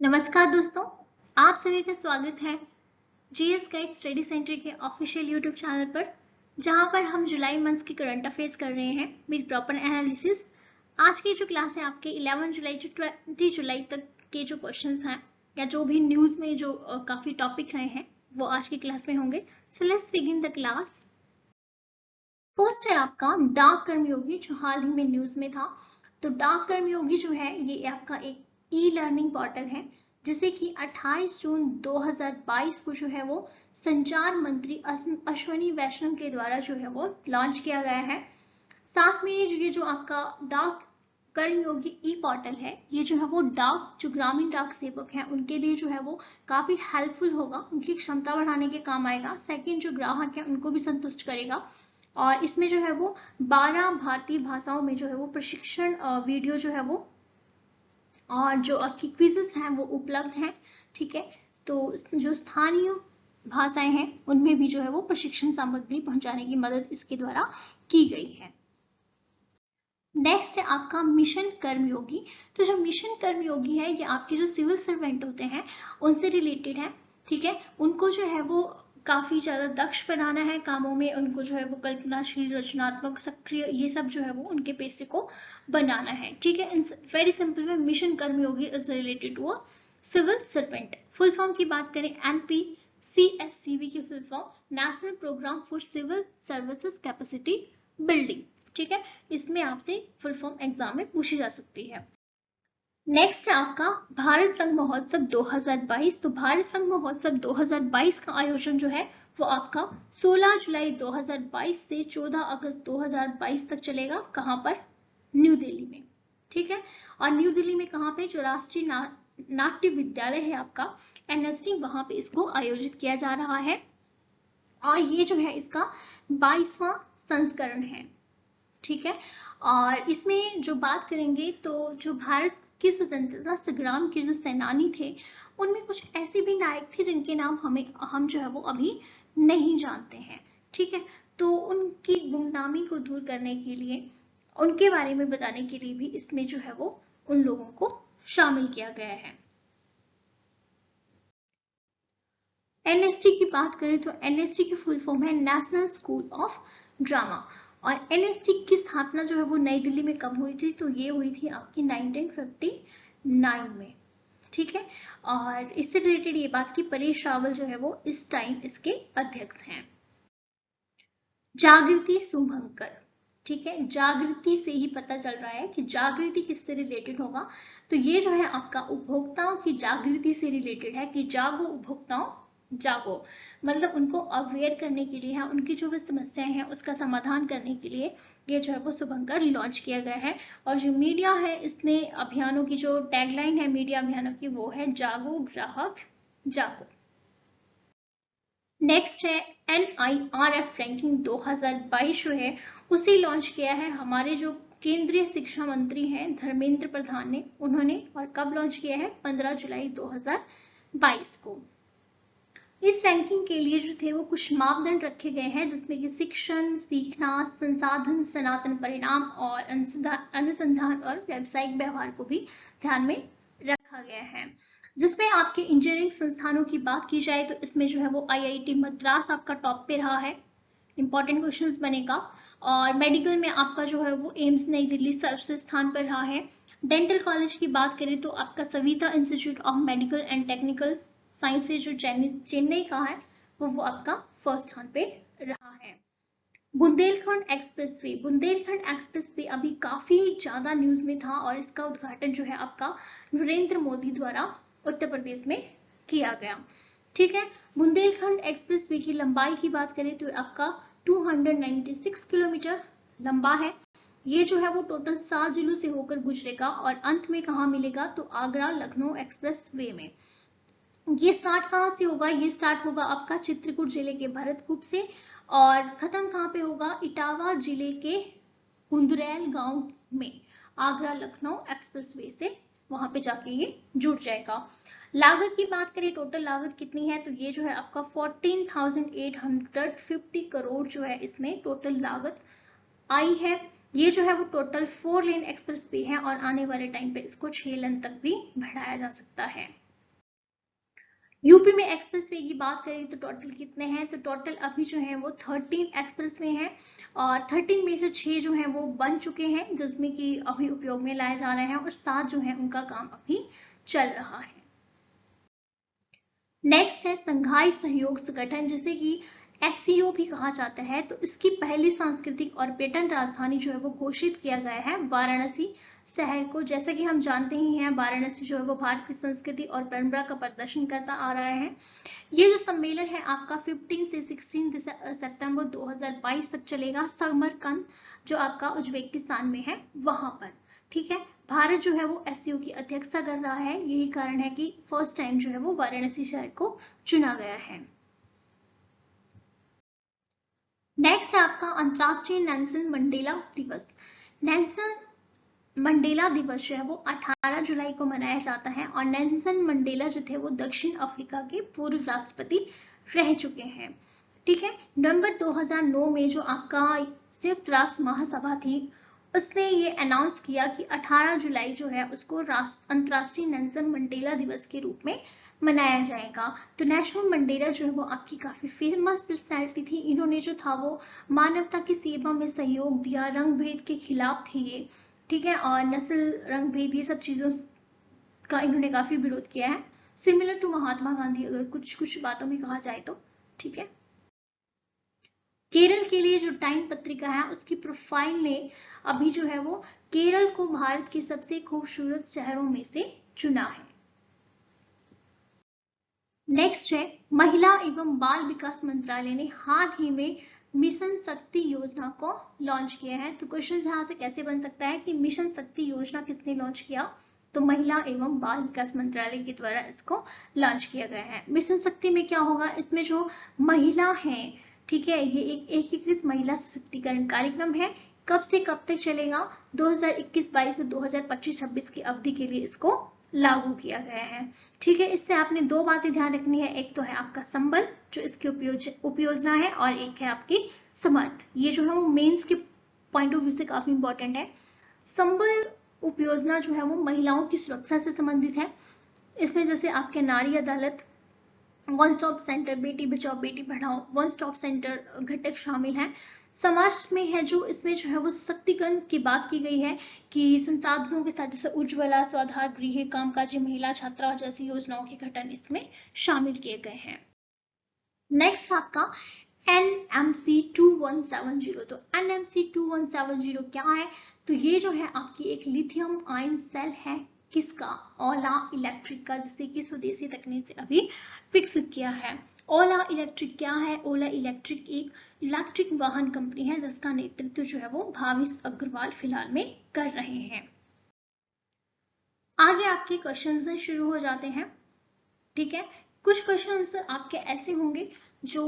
नमस्कार दोस्तों, आप सभी का स्वागत है जीएस गाइड स्टडी सेंटर के ऑफिशियल यूट्यूब चैनल पर, जहां पर हम जुलाई मंथ के करंट अफेयर्स कर रहे हैं विद प्रॉपर एनालिसिस। आज की जो क्लास है आपके 11 जुलाई से 20 जुलाई तक के जो क्वेश्चंस हैं या जो भी न्यूज में जो काफी टॉपिक रहे हैं वो आज की क्लास में होंगे। So let's begin the class. First है आपका डाक कर्मयोगी, जो हाल ही में न्यूज में था। तो डाक कर्मयोगी जो है ये आपका एक ई लर्निंग पोर्टल है, जिसे कि 28 जून 2022 को जो है वो संचार मंत्री अश्विनी वैष्णव के द्वारा जो है वो लॉन्च किया गया है। साथ में ये जो आपका डाक कर्मयोगी ई पोर्टल है, ये जो है वो डाक जो ग्रामीण डाक सेवक हैं उनके लिए जो है वो काफी हेल्पफुल होगा, उनकी क्षमता बढ़ाने के काम आएगा। सेकंड, जो ग्राहक है उनको भी संतुष्ट करेगा। और इसमें जो है वो 12 भारतीय भाषाओं में जो है वो प्रशिक्षण वीडियो जो है वो और जो आपकी क्विजेस हैं वो उपलब्ध हैं। ठीक है, तो जो स्थानीय भाषाएं हैं उनमें भी जो है वो प्रशिक्षण सामग्री पहुंचाने की मदद इसके द्वारा की गई है। नेक्स्ट है आपका मिशन कर्मयोगी। तो जो मिशन कर्मयोगी है ये आपके जो सिविल सर्वेंट होते हैं उनसे रिलेटेड है। ठीक है, उनको जो है वो काफी ज्यादा दक्ष बनाना है कामों में, उनको जो है वो कल्पनाशील, रचनात्मक, सक्रिय, ये सब जो है वो उनके पेशे को बनाना है। ठीक है, इन वेरी सिंपल में Mission Karmayogi is related to a civil servant. Full form की बात करें, NPCSCB की full form national programme for civil services capacity building. ठीक है, इसमें आपसे फुल फॉर्म एग्जाम में पूछी जा सकती है। नेक्स्ट है आपका भारत रंग महोत्सव 2022। तो भारत रंग महोत्सव 2022 का आयोजन जो है वो आपका 16 जुलाई 2022 से 14 अगस्त 2022 तक चलेगा। कहां पर? न्यू दिल्ली में। ठीक है, और न्यू दिल्ली में कहां पे? जो राष्ट्रीय नाट्य विद्यालय है आपका NSD, वहां पे इसको आयोजित किया जा रहा है। और ये जो है इसका 22वां संस्करण है। ठीक है, और इसमें जो बात करेंगे तो जो भारत के स्वतंत्रता संग्राम के जो सेनानी थे उनमें कुछ ऐसे भी नायक थे जिनके नाम हम जो है वो अभी नहीं जानते हैं। ठीक है, तो उनकी गुमनामी को दूर करने के लिए, उनके बारे में बताने के लिए भी इसमें जो है वो उन लोगों को शामिल किया गया है। NSD की बात करें तो NSD की फुल फॉर्म है नेशनल स्कूल ऑफ ड्रामा। और NSD की स्थापना जो है वो नई दिल्ली में कब हुई थी? तो ये हुई थी आपकी 1959 में। ठीक है, और इससे रिलेटेड ये बात की परेश रावल जो है वो इस टाइम इसके अध्यक्ष हैं। जागृति शुभंकर। ठीक है, जागृति से ही पता चल रहा है कि जागृति किससे रिलेटेड होगा। तो ये जो है आपका उपभोक्ताओं की जागृति से रिलेटेड है कि जागो उपभोक्ताओं जागो, मतलब उनको अवेयर करने के लिए है, उनकी जो भी समस्याएं हैं उसका समाधान करने के लिए ये जो है वो शुभंकर लॉन्च किया गया है। और जो मीडिया है, इसने अभियानों की जो टैगलाइन है मीडिया अभियानों की वो है जागो ग्राहक जागो। नेक्स्ट है NIRF रैंकिंग 2022 जो है उसे लॉन्च किया है हमारे जो केंद्रीय शिक्षा मंत्री हैं धर्मेंद्र प्रधान ने, उन्होंने। और कब लॉन्च किया है? 15 जुलाई 2022 को। इस रैंकिंग के लिए जो थे वो कुछ मापदंड रखे गए हैं, जिसमें कि शिक्षण, सीखना, संसाधन, सनातन परिणाम और अनुसंधान और व्यावसायिक व्यवहार को भी ध्यान में रखा गया है। जिसमें आपके इंजीनियरिंग संस्थानों की बात की जाए तो इसमें जो है वो IIT मद्रास आपका टॉप पे रहा है, इंपॉर्टेंट क्वेश्चंस बनेगा। और मेडिकल में आपका जो है वो एम्स नई दिल्ली सबसे स्थान पर रहा है। डेंटल कॉलेज की बात करें तो आपका Savita institute of medical and technical science से जो चेन्नई का है वो आपका फर्स्ट स्थान पे रहा है। बुंदेलखंड एक्सप्रेसवे, बुंदेलखंड एक्सप्रेसवे अभी काफी ज्यादा न्यूज में था और इसका उद्घाटन जो है आपका नरेंद्र मोदी द्वारा उत्तर प्रदेश में किया गया। ठीक है, बुंदेलखंड एक्सप्रेसवे की लंबाई की बात करें तो आपका 296 किलोमीटर लंबा है। ये जो है वो टोटल 7 जिलों से होकर गुजरेगा और अंत में कहाँ मिलेगा? तो आगरा लखनऊ एक्सप्रेस वे में। ये स्टार्ट कहाँ से होगा? ये स्टार्ट होगा आपका चित्रकूट जिले के भरतकूप से और खत्म कहाँ पे होगा? इटावा जिले के कुंदरैल गांव में आगरा लखनऊ एक्सप्रेसवे से वहां पे जाके ये जुड़ जाएगा। लागत की बात करें, टोटल लागत कितनी है? तो ये जो है आपका 14,850 करोड़ जो है इसमें टोटल लागत आई है। ये जो है वो टोटल 4 लेन एक्सप्रेस वे है और आने वाले टाइम पे इसको 6 लेन तक भी बढ़ाया जा सकता है। यूपी में एक्सप्रेसवे की बात करें तो टोटल कितने हैं, तो टोटल अभी जो है वो 13 एक्सप्रेसवे हैं और 13 में से 6 जो हैं वो बन चुके हैं जिसमें कि अभी उपयोग में लाए जा रहे हैं और 7 जो है उनका काम अभी चल रहा है। नेक्स्ट है संघाई सहयोग संगठन जिसे कि एससीओ भी कहा जाता है। तो इसकी पहली सांस्कृतिक और पर्यटन राजधानी जो है वो घोषित किया गया है वाराणसी शहर को। जैसा कि हम जानते ही हैं वाराणसी जो है वो भारत की संस्कृति और परंपरा का प्रदर्शन करता आ रहा है। ये जो सम्मेलन है आपका 15 से 16 सितंबर 2022 तक चलेगा, समरकंद जो आपका उज्बेकिस्तान में है वहां पर। ठीक है, भारत जो है वो एससीओ की अध्यक्षता कर रहा है, यही कारण है कि फर्स्ट टाइम जो है वो वाराणसी शहर को चुना गया है। नेक्स्ट है आपका अंतर्राष्ट्रीय नेल्सन मंडेला दिवस। नेल्सन मंडेला दिवस जो है वो 18 जुलाई को मनाया जाता है और नेल्सन मंडेला जो थे वो दक्षिण अफ्रीका के पूर्व राष्ट्रपति रह चुके हैं। ठीक है, नवंबर 2009 में जो आपका संयुक्त राष्ट्र महासभा थी उसने ये अनाउंस किया कि 18 जुलाई जो है उसको अंतर्राष्ट्रीय नेल्सन मंडेला दिवस के रूप में मनाया जाएगा। तो नेल्सन मंडेला जो है वो आपकी काफी फेमस पर्सनैलिटी थी। इन्होंने जो था वो मानवता की सेवा में सहयोग दिया, रंग भेद के खिलाफ थे ये। ठीक है, और नस्ल रंग भेद ये सब चीजों का इन्होंने काफी विरोध किया है, सिमिलर टू महात्मा गांधी अगर कुछ कुछ बातों में कहा जाए तो। ठीक है, केरल के लिए जो टाइम पत्रिका है उसकी प्रोफाइल ने अभी जो है वो केरल को भारत के सबसे खूबसूरत शहरों में से चुना है। नेक्स्ट है महिला एवं बाल विकास मंत्रालय ने हाल ही में मिशन शक्ति योजना को लॉन्च किया है। तो क्वेश्चन यहाँ से कैसे बन सकता है कि मिशन शक्ति योजना किसने लॉन्च किया, तो महिला एवं बाल विकास मंत्रालय के द्वारा इसको लॉन्च किया गया है। मिशन शक्ति में क्या होगा, इसमें जो महिला है, ठीक है, ये एक एकीकृत महिला सशक्तिकरण कार्यक्रम है। कब से कब तक चलेगा, 2021-22 से 2025-26 की अवधि के लिए इसको लागू किया गया है। ठीक है, इससे आपने दो बातें ध्यान रखनी है, एक तो है आपका संबल जो इसकी उपयोजना है और एक है आपकी समर्थ। ये जो है वो मेंस के पॉइंट ऑफ व्यू से काफी इंपॉर्टेंट है। संबल उपयोजना जो है वो महिलाओं की सुरक्षा से संबंधित है। इसमें जैसे आपके नारी अदालत, one stop centre, Beti Bachao Beti Padhao, one stop centre घटक शामिल हैं। समाज में है जो इसमें जो है वो सशक्तिकरण की बात की गई है कि संसाधनों के साथ जैसे उज्ज्वला, स्वाधार गृह, कामकाजी महिला छात्रा जैसी योजनाओं के गठन इसमें शामिल किए गए हैं। नेक्स्ट आपका NMC 2170। तो NMC 2170 क्या है, तो ये जो है आपकी एक लिथियम आयन सेल है, किसका, ओला इलेक्ट्रिक का, जिसे कि स्वदेशी तकनीक से अभी विकसित किया है। ओला इलेक्ट्रिक क्या है, ओला इलेक्ट्रिक एक इलेक्ट्रिक वाहन कंपनी है जिसका नेतृत्व जो है वो भाविश अग्रवाल फिलहाल में कर रहे हैं। आगे आपके क्वेश्चन शुरू हो जाते हैं। ठीक है, कुछ क्वेश्चंस आपके ऐसे होंगे जो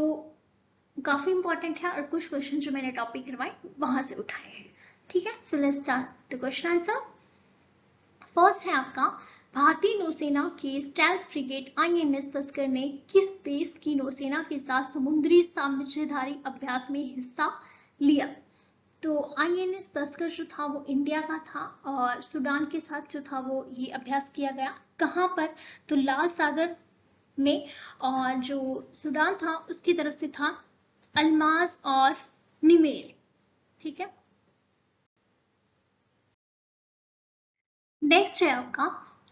काफी इंपॉर्टेंट है और कुछ क्वेश्चन जो मैंने टॉपिक करवाए वहां से उठाए हैं। ठीक है, so let's start the question answer. First है आपका, भारतीय नौसेना के स्टेल्थ फ्रिगेट INS तस्कर ने किस देश की नौसेना के साथ समुद्री साझेदारी अभ्यास में हिस्सा लिया। तो INS तस्कर जो था वो इंडिया का था और सूडान के साथ जो था वो ये अभ्यास किया गया। कहाँ पर, तो लाल सागर में, और जो सूडान था उसकी तरफ से था अल्माज और निमेर। ठीक है, नेक्स्ट है आपका,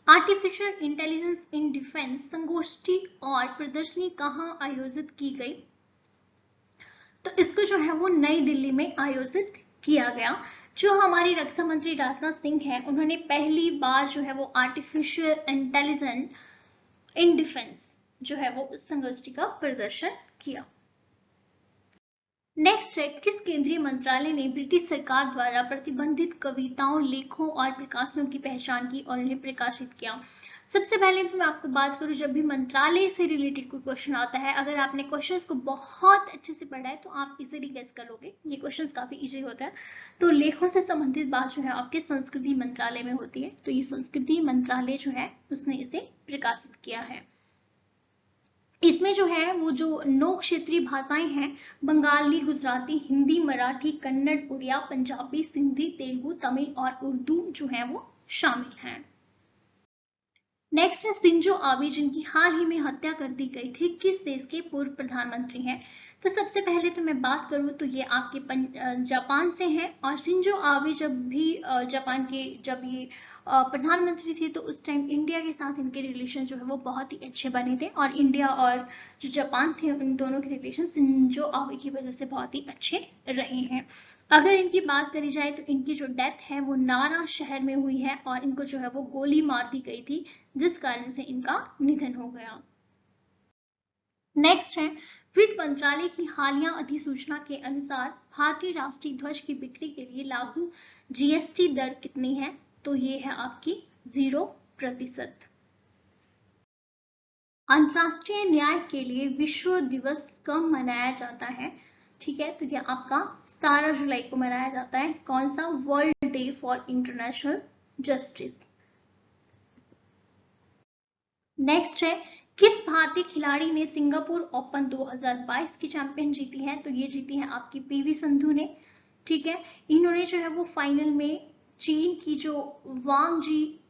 आर्टिफिशियल इंटेलिजेंस इन डिफेंस संगोष्ठी और प्रदर्शनी कहाँ आयोजित की गई। तो इसको जो है वो नई दिल्ली में आयोजित किया गया। जो हमारी रक्षा मंत्री राजनाथ सिंह है उन्होंने पहली बार जो है वो आर्टिफिशियल इंटेलिजेंस इन डिफेंस जो है वो उस संगोष्ठी का प्रदर्शन किया। नेक्स्ट है, किस केंद्रीय मंत्रालय ने ब्रिटिश सरकार द्वारा प्रतिबंधित कविताओं, लेखों और प्रकाशनों की पहचान की और उन्हें प्रकाशित किया। सबसे पहले तो मैं आपको बात करूं, जब भी मंत्रालय से रिलेटेड कोई क्वेश्चन आता है, अगर आपने क्वेश्चंस को बहुत अच्छे से पढ़ा है तो आप इजीली गेस कर लोगे, ये क्वेश्चंस काफी इजी होता है। तो लेखों से संबंधित बात जो है आपके संस्कृति मंत्रालय में होती है, तो ये संस्कृति मंत्रालय जो है उसने इसे प्रकाशित किया है। इसमें जो है वो जो 9 क्षेत्रीय भाषाएं हैं, बंगाली, गुजराती, हिंदी, मराठी, कन्नड़, उड़िया, पंजाबी, सिंधी, तेलुगु, तमिल और उर्दू जो है वो शामिल हैं। नेक्स्ट है शिंजो आबे, जिनकी हाल ही में हत्या कर दी गई थी, किस देश के पूर्व प्रधानमंत्री हैं? तो सबसे पहले तो मैं बात करूं तो ये आपके जापान से हैं। और शिंजो आबे जब भी जापान के जब ये प्रधानमंत्री थे तो उस टाइम इंडिया के साथ इनके रिलेशन जो है वो बहुत ही अच्छे बने थे, और इंडिया और जो जापान थे उन दोनों के रिलेशन शिंजो आबे की वजह से बहुत ही अच्छे रहे हैं। अगर इनकी बात करी जाए तो इनकी जो डेथ है वो नारा शहर में हुई है, और इनको जो है वो गोली मार दी गई थी, जिस कारण से इनका निधन हो गया। नेक्स्ट है, वित्त मंत्रालय की हालिया अधिसूचना के अनुसार भारतीय राष्ट्रीय ध्वज की बिक्री के लिए लागू जीएसटी दर कितनी है? तो ये है आपकी 0%। अंतर्राष्ट्रीय न्याय के लिए विश्व दिवस कब मनाया जाता है? ठीक है, तो ये आपका 17 जुलाई को मनाया जाता है। कौन सा? World day for international justice. Next है, किस भारतीय खिलाड़ी ने सिंगापुर ओपन 2022 की चैंपियन जीती है? तो ये जीती है आपकी पीवी संधू ने। ठीक है, इन्होंने जो है वो फाइनल में चीन की जो वांग जी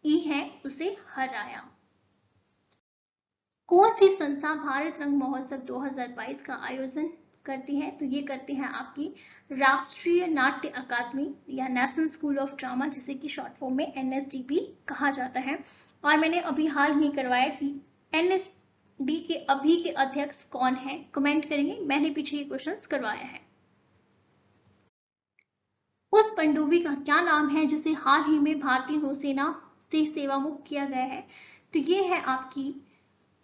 ई है उसे हराया। कौन सी संस्था भारत रंग महोत्सव 2022 का आयोजन करती है? तो ये करती है आपकी राष्ट्रीय नाट्य अकादमी या नेशनल स्कूल ऑफ ड्रामा, जिसे कि शॉर्ट फॉर्म में एनएसडीपी कहा जाता है। और मैंने अभी हाल ही करवाया कि एनएसडी के अभी के अध्यक्ष कौन है, कमेंट करेंगे, मैंने पीछे ये क्वेश्चन करवाया है। उस पनडुब्बी का क्या नाम है जिसे हाल ही में भारतीय नौसेना से सेवा मुक्त किया गया है? तो ये है आपकी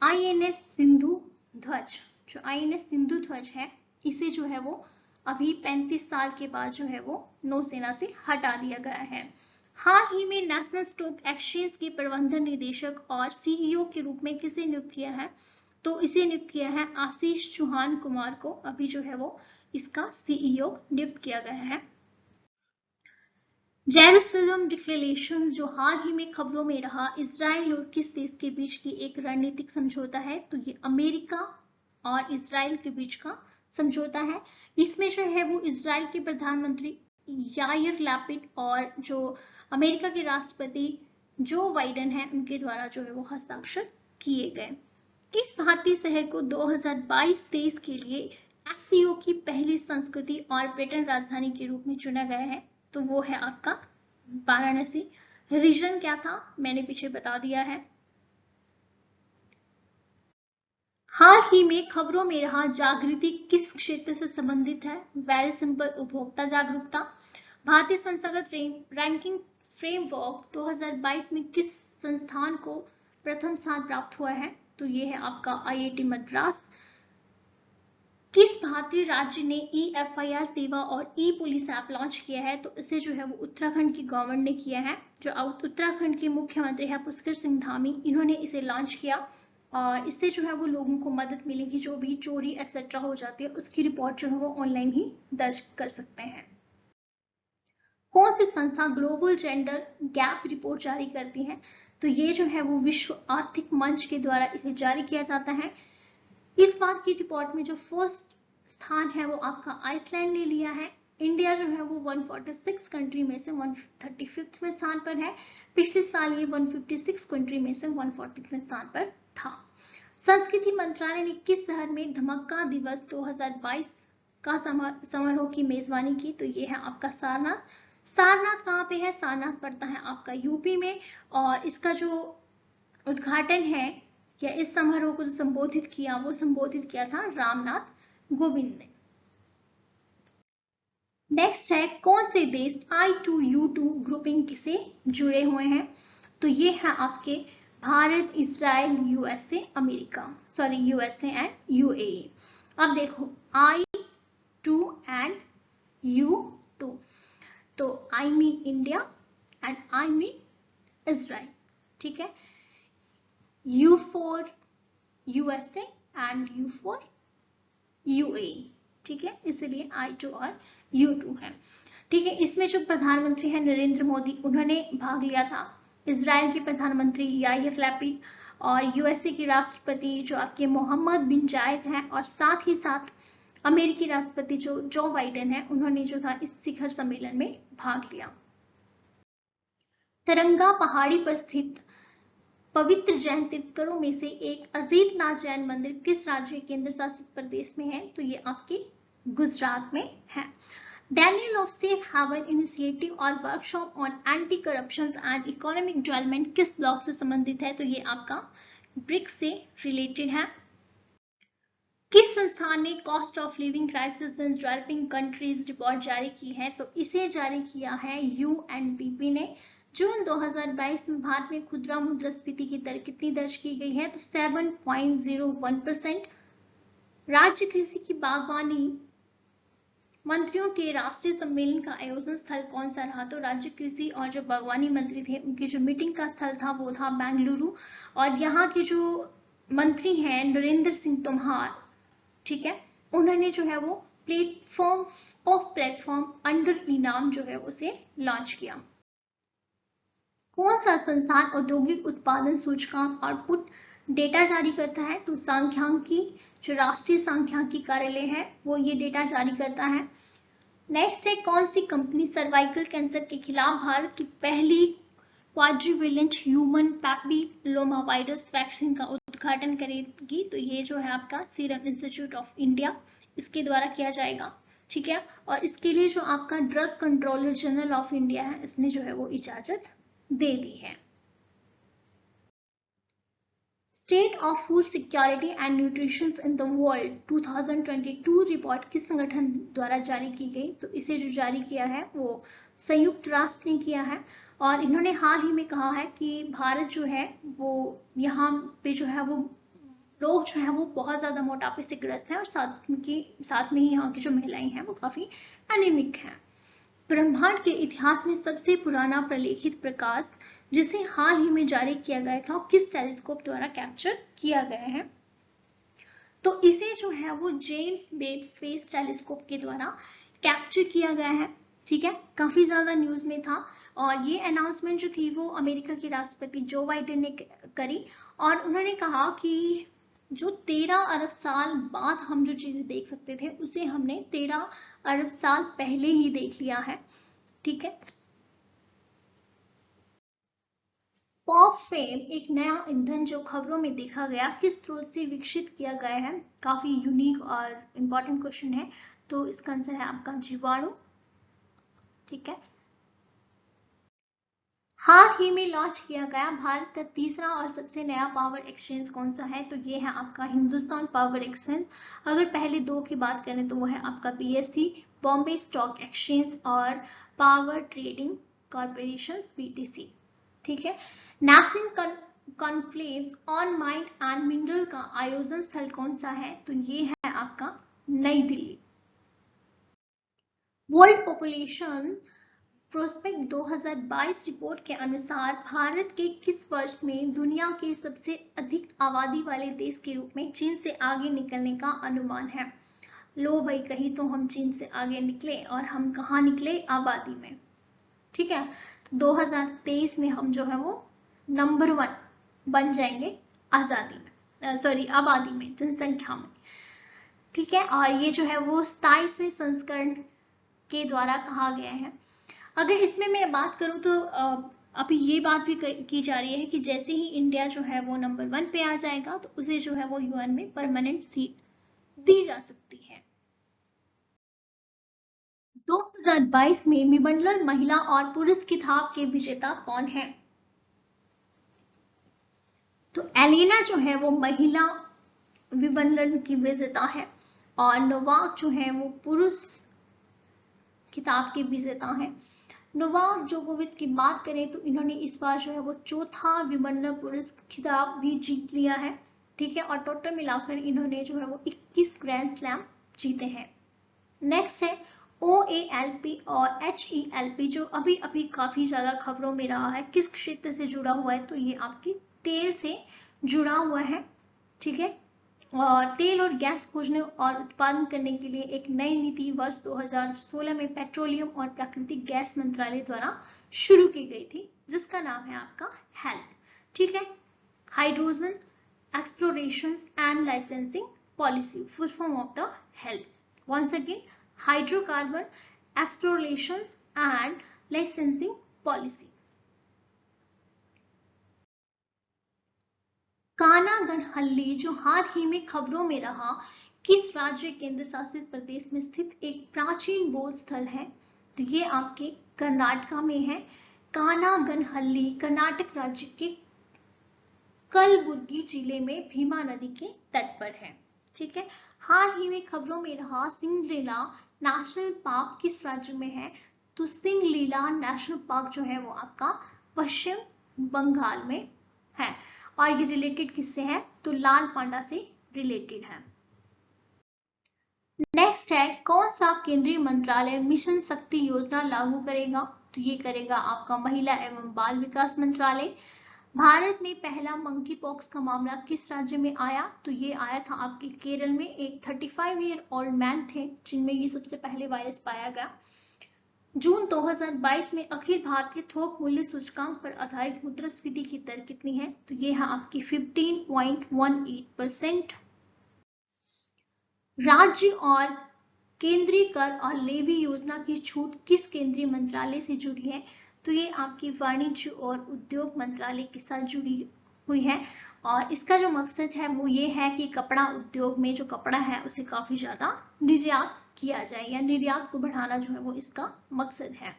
आईएनएस सिंधु ध्वज। जो आईएनएस सिंधु ध्वज है, इसे जो है वो अभी 35 साल के बाद जो है वो नौसेना से हटा दिया गया है। हाल ही में नेशनल स्टॉक एक्सचेंज के प्रबंधन निदेशक और सीईओ के रूप में किसे नियुक्त किया है? तो इसे नियुक्त किया है आशीष चौहान कुमार को, अभी जो है वो इसका सीईओ नियुक्त किया गया है। जेरूसलम डिक्लेरेशन जो हाल ही में खबरों में रहा, इजराइल और किस देश के बीच की एक रणनीतिक समझौता है? तो ये अमेरिका और इजराइल के बीच का समझौता है। इसमें जो है वो इजराइल के प्रधानमंत्री याइर लैपिड और जो अमेरिका के राष्ट्रपति जो बाइडेन है उनके द्वारा जो है वो हस्ताक्षर किए गए। किस भारतीय शहर को 2022-23 के लिए एससीओ की पहली संस्कृति और पर्यटन राजधानी के रूप में चुना गया है? तो वो है आपका वाराणसी। रीजन क्या था मैंने पीछे बता दिया है। हाल ही में खबरों में रहा जागृति किस क्षेत्र से संबंधित है? वेरी सिंपल, उपभोक्ता जागरूकता। भारतीय संस्थागत रैंकिंग फ्रेमवर्क 2022 में किस संस्थान को प्रथम स्थान प्राप्त हुआ है? तो ये है आपका आईआईटी मद्रास। किस भारतीय राज्य ने ई-एफआईआर सेवा और ई पुलिस ऐप लॉन्च किया है? तो इसे जो है वो उत्तराखंड की गवर्नमेंट ने किया है। जो उत्तराखंड के मुख्यमंत्री है पुष्कर सिंह धामी, इन्होंने इसे लॉन्च किया, और इससे जो है वो लोगों को मदद मिलेगी, जो भी चोरी एक्सेट्रा हो जाती है उसकी रिपोर्ट जो है वो ऑनलाइन ही दर्ज कर सकते हैं। कौन सी संस्था ग्लोबल जेंडर गैप रिपोर्ट जारी करती है? तो ये जो है वो विश्व आर्थिक मंच के द्वारा इसे जारी किया जाता है। इस बार की रिपोर्ट में जो फर्स्ट स्थान है वो आपका आइसलैंड ने लिया है। इंडिया जो है वो 146 कंट्री में से 135वें स्थान पर है। पिछले साल ये 156 कंट्री में से 140वें स्थान पर था। संस्कृति मंत्रालय ने किस शहर में धमक्का दिवस 2022 का समारोह की मेजबानी की? तो ये है आपका सारनाथ। सारनाथ कहाँ पे है? सारनाथ पड़ता है आपका यूपी में, और इसका जो उद्घाटन है या इस समारोह को जो संबोधित किया था रामनाथ कोविंद ने। नेक्स्ट है, कौन से देश I2U2 ग्रुपिंग से जुड़े हुए हैं? तो ये है आपके Bharat, Israel, USA, America, sorry USA and UAE. अब देखो I2 एंड U2, तो I mean India and I mean Israel. ठीक है, U for USA and U for UAE। ठीक है, इसलिए I2 और U2 है। ठीक है, इसमें जो प्रधानमंत्री है नरेंद्र मोदी, उन्होंने भाग लिया था। इजराइल के प्रधानमंत्री याइर लैपिड और यूएसए के राष्ट्रपति जो आपके मोहम्मद बिन जायद हैं, और साथ ही साथ अमेरिकी राष्ट्रपति जो बाइडेन है, उन्होंने जो था इस शिखर सम्मेलन में भाग लिया। तिरंगा पहाड़ी पर स्थित पवित्र जैन तीर्थंकरों में से एक अजीतनाथ जैन मंदिर किस राज्य के केंद्र शासित प्रदेश में है? तो ये आपके गुजरात में है। Denial of safe haven initiative और workshop on anti corruption and economic development किस ब्लॉक से संबंधित है? तो ये आपका ब्रिक्स से रिलेटेड है। किस संस्थान ने cost of living crisis in developing countries report जारी की है? तो इसे जारी किया है यूएनडीपी ने। जून 2022 में भारत में खुदरा मुद्रास्फीति की दर कितनी दर्ज की गई है? तो 7.01%। राज्य कृषि की बागवानी मंत्रियों के राष्ट्रीय सम्मेलन का आयोजन स्थल कौन सा रहा? तो राज्य कृषि और जो बागवानी मंत्री थे उनकी जो मीटिंग का स्थल था वो था बेंगलुरु। और यहाँ के जो मंत्री हैं नरेंद्र सिंह तोमर, ठीक है, उन्होंने जो है वो प्लेटफॉर्म अंडर इनाम जो है उसे लॉन्च किया। कौन सा संस्थान औद्योगिक उत्पादन सूचकांक आउटपुट डेटा जारी करता है? तो सांख्यिकी, जो राष्ट्रीय सांख्यिकी कार्यालय है वो ये डेटा जारी करता है। नेक्स्ट है, कौन सी कंपनी सर्वाइकल कैंसर के खिलाफ भारत की पहली quadrivalent human papilloma virus vaccine का उद्घाटन करेगी? तो ये जो है आपका सीरम इंस्टीट्यूट ऑफ इंडिया, इसके द्वारा किया जाएगा, ठीक है। और इसके लिए जो आपका drug controller general of India है, इसने जो है वो इजाजत दे दी है। State of food security and nutrition in the world 2022 report किस संगठन द्वारा जारी की गई? तो इसे जो जारी किया है वो संयुक्त राष्ट्र ने किया है। और इन्होंने हाल ही में कहा है कि भारत जो है वो यहाँ पे जो है वो लोग जो है वो बहुत ज्यादा मोटापे से ग्रस्त हैं और साथ में ही यहाँ की जो महिलाएं हैं वो काफी एनीमिक हैं। ब्रह्मांड के इतिहास में सबसे पुराना प्रलेखित प्रकाश जिसे हाल ही में जारी किया गया था किस टेलीस्कोप द्वारा कैप्चर किया गया है? तो इसे जो है वो जेम्स वेब स्पेस टेलीस्कोप के द्वारा कैप्चर किया गया है, ठीक है। काफी ज्यादा न्यूज में था और ये अनाउंसमेंट जो थी वो अमेरिका के राष्ट्रपति जो बाइडेन ने करी और उन्होंने कहा कि जो 13 अरब साल बाद हम जो चीजें देख सकते थे उसे हमने 13 अरब साल पहले ही देख लिया है, ठीक है। पॉप फेम एक नया ईंधन जो खबरों में देखा गया किस स्रोत से विकसित किया गया है? काफी यूनिक और इंपॉर्टेंट क्वेश्चन है। तो इसका आंसर है आपका जीवाणु, ठीक है। हाल ही में लॉन्च किया गया भारत का तीसरा और सबसे नया पावर एक्सचेंज कौन सा है? तो ये है आपका हिंदुस्तान पावर एक्सचेंज। अगर पहले दो की बात करें तो वो है आपका बीएससी बॉम्बे स्टॉक एक्सचेंज और पावर ट्रेडिंग कॉर्पोरेशन बीटीसी, ठीक है। National conclaves on mine and mineral का आयोजन स्थल कौन सा है? तो ये है आपका नई Delhi. World population prospect 2022 report के अनुसार भारत के किस वर्ष में दुनिया के सबसे अधिक आबादी वाले देश के रूप में चीन से आगे निकलने का अनुमान है? लो भाई, कहीं तो हम चीन से आगे निकले और हम कहाँ निकले? आबादी में, ठीक है। तो 2023 में हम जो है वो नंबर 1 बन जाएंगे आबादी में, जनसंख्या में, ठीक है। और ये जो है वो 27वें संस्करण के द्वारा कहा गया है। अगर इसमें मैं बात करूं तो अभी ये बात भी की जा रही है कि जैसे ही इंडिया जो है वो नंबर 1 पे आ जाएगा तो उसे जो है वो यूएन में परमानेंट सीट दी जा सकती है। 2022 में विंबलडन महिला और पुरुष खिताब के विजेता कौन है? तो एलेना जो है वो महिला विंबलडन की विजेता है और नोवाक जो है वो पुरुष खिताब के विजेता हैं। नोवाक जोकोविच की बात करें तो इन्होंने इस बार जो है वो चौथा विंबलडन पुरुष खिताब भी जीत लिया है, ठीक है। और टोटल मिलाकर इन्होंने जो है वो 21 ग्रैंड स्लैम जीते हैं। नेक्स्ट है OALP और HELP जो अभी अभी काफी ज्यादा खबरों में रहा है, किस क्षेत्र से जुड़ा हुआ है? तो ये आपकी तेल से जुड़ा हुआ है, ठीक है। और तेल और गैस खोजने और उत्पादन करने के लिए एक नई नीति वर्ष 2016 में पेट्रोलियम और प्राकृतिक गैस मंत्रालय द्वारा शुरू की गई थी जिसका नाम है आपका हेल्प, ठीक है। Hydrogen exploration and licensing policy, full form of the HELP. Once again, hydrocarbon exploration and licensing policy. Kanaganahalli जो हाल ही में खबरों में रहा, किस राज्य केंद्र शासित प्रदेश में स्थित एक प्राचीन बौद्ध स्थल है? तो ये आपके कर्नाटका में है। कानागनहल्ली कर्नाटक राज्य के कलबुर्गी जिले में भीमा नदी के तट पर है। ठीक है। हाल ही में खबरों में रहा सिंगलीला नेशनल पार्क किस राज्य में है? तो सिंगलीला नेशनल पार्क जो है वो आपका पश्चिम बंगाल में है। और ये रिलेटेड किससे है? तो लाल पांडा से रिलेटेड है। नेक्स्ट है, कौन सा केंद्रीय मंत्रालय मिशन शक्ति योजना लागू करेगा? तो ये करेगा आपका महिला एवं बाल विकास मंत्रालय। भारत में पहला मंकी पॉक्स का मामला किस राज्य में आया? तो ये आया था आपके केरल में। एक 35 ईयर ओल्ड मैन थे जिनमें ये सबसे पहले वायरस पाया गया। जून 2022 में अखिल भारतीय थोक मूल्य सूचकांक पर आधारित मुद्रास्फीति की दर कितनी है? तो ये है आपकी 15.18%। राज्य और केंद्रीय कर और लेवी योजना की छूट किस केंद्रीय मंत्रालय से जुड़ी है? तो ये आपकी वाणिज्य और उद्योग मंत्रालय के साथ जुड़ी हुई है। और इसका जो मकसद है वो ये है कि कपड़ा उद्योग में जो कपड़ा है उसे काफी ज्यादा निर्यात किया जाए, या निर्यात को बढ़ाना जो है वो इसका मकसद है।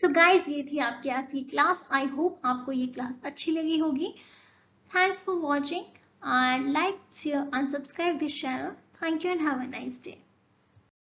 सो गाइज, ये थी आपकी आज की क्लास। आई होप आपको ये क्लास अच्छी लगी होगी। Thanks for watching and like, share and subscribe this channel. Thank you and have a nice day.